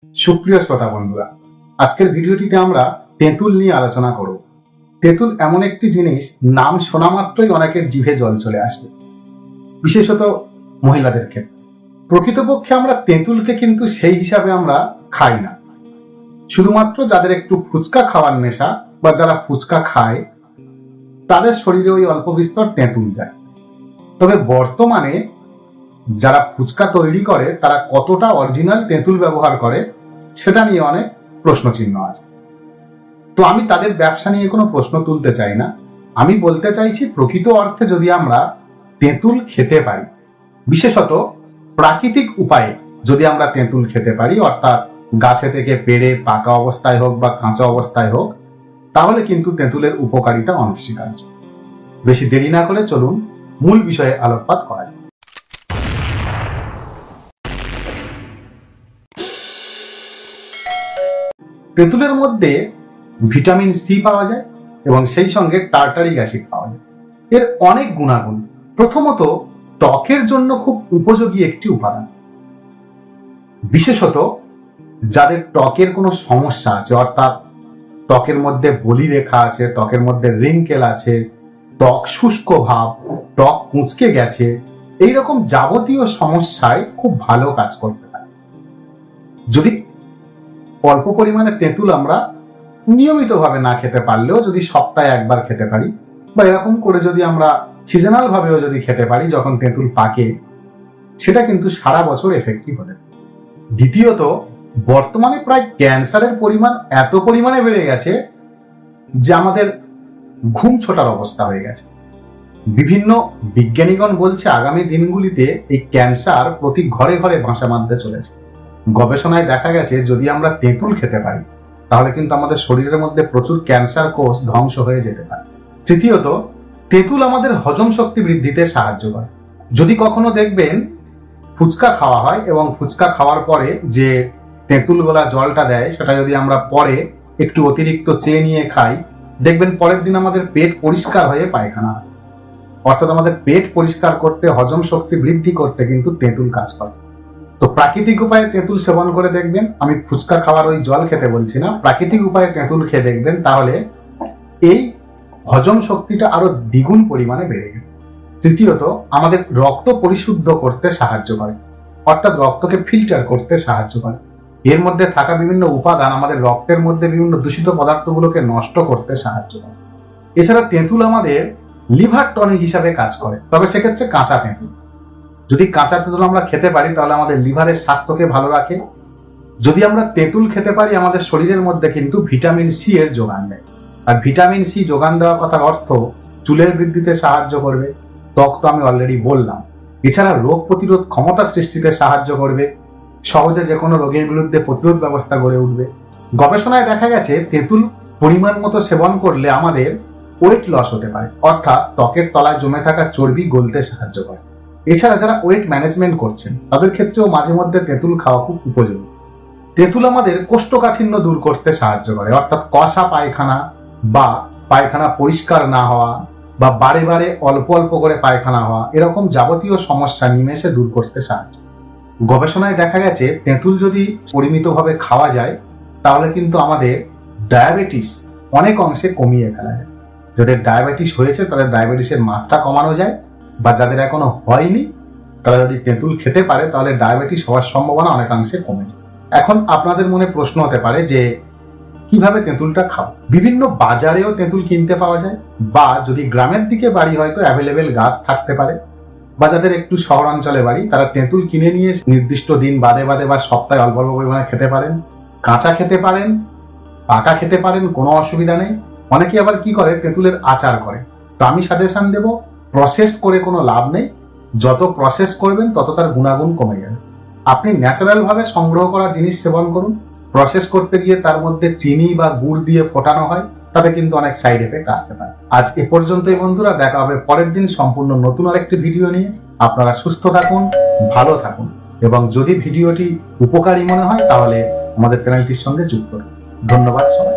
সুপ্রিয় শ্রোতা বন্ধুরা, আজকের ভিডিওটিতে আমরা তেঁতুল নিয়ে আলোচনা করব। তেঁতুল এমন একটি জিনিস, নাম শোনা মাত্রই অনেকের জিভে জল চলে আসবে, বিশেষত মহিলাদের ক্ষেত্রে। প্রকৃতপক্ষে আমরা তেঁতুলকে কিন্তু সেই হিসাবে আমরা খাই না। শুধুমাত্র যাদের একটু ফুচকা খাওয়ার নেশা বা যারা ফুচকা খায় তাদের শরীরে ওই অল্প বিস্তর তেঁতুল যায়। তবে বর্তমানে যারা ফুচকা তৈরি করে তারা কতটা অরিজিনাল তেঁতুল ব্যবহার করে সেটা নিয়ে অনেক প্রশ্নচিহ্ন আছে। তো আমি তাদের ব্যবসা নিয়ে কোনো প্রশ্ন তুলতে চাই না। আমি বলতে চাইছি, প্রকৃত অর্থে যদি আমরা তেঁতুল খেতে পারি, বিশেষত প্রাকৃতিক উপায়ে যদি আমরা তেঁতুল খেতে পারি, অর্থাৎ গাছে থেকে পেড়ে পাকা অবস্থায় হোক বা কাঁচা অবস্থায় হোক, তাহলে কিন্তু তেঁতুলের উপকারিতা অনস্বীকার্য। বেশি দেরি না করে চলুন মূল বিষয়ে আলোকপাত করা যায়। তেঁতুলের মধ্যে ভিটামিন সি পাওয়া যায় এবং সেই সঙ্গে টার্টারিক অ্যাসিড পাওয়া যায়। এর অনেক গুণাগুণ। প্রথমত, ত্বকের জন্য খুব উপযোগী একটি উপাদান। বিশেষত যাদের ত্বকের কোনো সমস্যা আছে, অর্থাৎ ত্বকের মধ্যে বলিরেখা আছে, ত্বকের মধ্যে রিঙ্কেল আছে, ত্বক শুষ্ক ভাব, ত্বক কুঁচকে গেছে, এইরকম যাবতীয় সমস্যায় খুব ভালো কাজ করতে পারে। যদি অল্প পরিমাণে তেঁতুল আমরা নিয়মিতভাবে না খেতে পারলেও যদি সপ্তাহে একবার খেতে পারি, বা এরকম করে যদি আমরা সিজনাল ভাবেও যদি খেতে পারি যখন তেঁতুল পাকে, সেটা কিন্তু সারা বছর এফেক্টিভ হতে পারে। দ্বিতীয়ত, বর্তমানে প্রায় ক্যান্সারের পরিমাণ এত পরিমাণে বেড়ে গেছে যে আমাদের ঘুম ছোটার অবস্থা হয়ে গেছে। বিভিন্ন বিজ্ঞানীগণ বলছে আগামী দিনগুলিতে এই ক্যান্সার প্রতি ঘরে ঘরে বাসা বাঁধতে চলেছে। গবেষণায় দেখা গেছে যদি আমরা তেঁতুল খেতে পারি তাহলে কিন্তু আমাদের শরীরের মধ্যে প্রচুর ক্যান্সার কোষ ধ্বংস হয়ে যেতে পারে। তৃতীয়ত, তেঁতুল আমাদের হজম শক্তি বৃদ্ধিতে সাহায্য করে। যদি কখনো দেখবেন ফুচকা খাওয়া হয় এবং ফুচকা খাওয়ার পরে যে তেঁতুল গোলা জলটা দেয়, সেটা যদি আমরা পরে একটু অতিরিক্ত চেয়ে নিয়ে খাই, দেখবেন পরের দিন আমাদের পেট পরিষ্কার হয়ে পায়খানা হয়। অর্থাৎ আমাদের পেট পরিষ্কার করতে, হজম শক্তি বৃদ্ধি করতে কিন্তু তেঁতুল কাজ করে। তো প্রাকৃতিক উপায়ে তেঁতুল সেবন করে দেখবেন, আমি ফুচকা খাওয়ার ওই জল খেতে বলছি না, প্রাকৃতিক উপায়ে তেঁতুল খেয়ে দেখবেন, তাহলে এই হজম শক্তিটা আরো দ্বিগুণ পরিমাণে বেড়ে যাবে। তৃতীয়ত, আমাদের রক্ত পরিশুদ্ধ করতে সাহায্য করে, অর্থাৎ রক্তকে ফিল্টার করতে সাহায্য করে। এর মধ্যে থাকা বিভিন্ন উপাদান আমাদের রক্তের মধ্যে বিভিন্ন দূষিত পদার্থগুলোকে নষ্ট করতে সাহায্য করে। এছাড়া তেঁতুল আমাদের লিভার টনিক হিসাবে কাজ করে, তবে সেক্ষেত্রে কাঁচা তেঁতুল। যদি কাঁচা তেঁতুল আমরা খেতে পারি তাহলে আমাদের লিভারের স্বাস্থ্যকে ভালো রাখে। যদি আমরা তেঁতুল খেতে পারি আমাদের শরীরের মধ্যে কিন্তু ভিটামিন সি এর যোগান দেয়। আর ভিটামিন সি যোগান দেওয়া কথার অর্থ চুলের বৃদ্ধিতে সাহায্য করবে, ত্বক তো আমি অলরেডি বললাম। এছাড়া রোগ প্রতিরোধ ক্ষমতা সৃষ্টিতে সাহায্য করবে, সহজে যে কোনো রোগের বিরুদ্ধে প্রতিরোধ ব্যবস্থা গড়ে উঠবে। গবেষণায় দেখা গেছে তেঁতুল পরিমাণ মতো সেবন করলে আমাদের ওয়েট লস হতে পারে, অর্থাৎ ত্বকের তলায় জমে থাকা চর্বি গলতে সাহায্য করে। এছাড়া যারা ওয়েট ম্যানেজমেন্ট করছেন তাদের ক্ষেত্রেও মাঝে মধ্যে তেঁতুল খাওয়া খুব উপযোগী। তেঁতুল আমাদের কোষ্ঠকাঠিন্য দূর করতে সাহায্য করে, অর্থাৎ কষা পায়খানা বা পায়খানা পরিষ্কার না হওয়া বা বারে বারে অল্প অল্প করে পায়খানা হওয়া, এরকম যাবতীয় সমস্যা নিমেষে দূর করতে সাহায্য। গবেষণায় দেখা গেছে তেঁতুল যদি পরিমিতভাবে খাওয়া যায় তাহলে কিন্তু আমাদের ডায়াবেটিস অনেক অংশে কমিয়ে ফেলা যায়। যাদের ডায়াবেটিস হয়েছে তাদের ডায়াবেটিসের মাত্রা কমানো যায়, বা যাদের এখনো হয়নি তারা যদি তেঁতুল খেতে পারে তাহলে ডায়াবেটিস হওয়ার সম্ভাবনা অনেকাংশে কমে যায়। এখন আপনাদের মনে প্রশ্ন হতে পারে যে কিভাবে তেঁতুলটা খাও। বিভিন্ন বাজারেও তেঁতুল কিনতে পাওয়া যায়, বা যদি গ্রামের দিকে বাড়ি হয়তো অ্যাভেলেবেল গাছ থাকতে পারে, বা যাদের একটু শহরাঞ্চলে বাড়ি তারা তেঁতুল কিনে নিয়ে নির্দিষ্ট দিন বাদে বাদে বা সপ্তাহে অল্প অল্প পরিমাণে খেতে পারেন। কাঁচা খেতে পারেন, পাকা খেতে পারেন, কোনো অসুবিধা নেই। অনেকে আবার কি করে, তেঁতুলের আচার করে। তো আমি সাজেশন দেব, প্রসেস করে কোনো লাভ নেই। যত প্রসেস করবেন তত তার গুণাগুণ কমে যাবে। আপনি ন্যাচারাল ভাবে সংগ্রহ করা জিনিস সেবন করুন। প্রসেস করতে গিয়ে তার মধ্যে চিনি বা গুড় দিয়ে ফোটানো হয়, তাতে কিন্তু অনেক সাইড এফেক্ট আসতে পারে। আজ এ পর্যন্তই বন্ধুরা, দেখা হবে পরের দিন সম্পূর্ণ নতুন আরেকটি ভিডিও নিয়ে। আপনারা সুস্থ থাকুন, ভালো থাকুন, এবং যদি ভিডিওটি উপকারী মনে হয় তাহলে আমাদের চ্যানেলটির সঙ্গে যুক্ত করুন। ধন্যবাদ সবাই।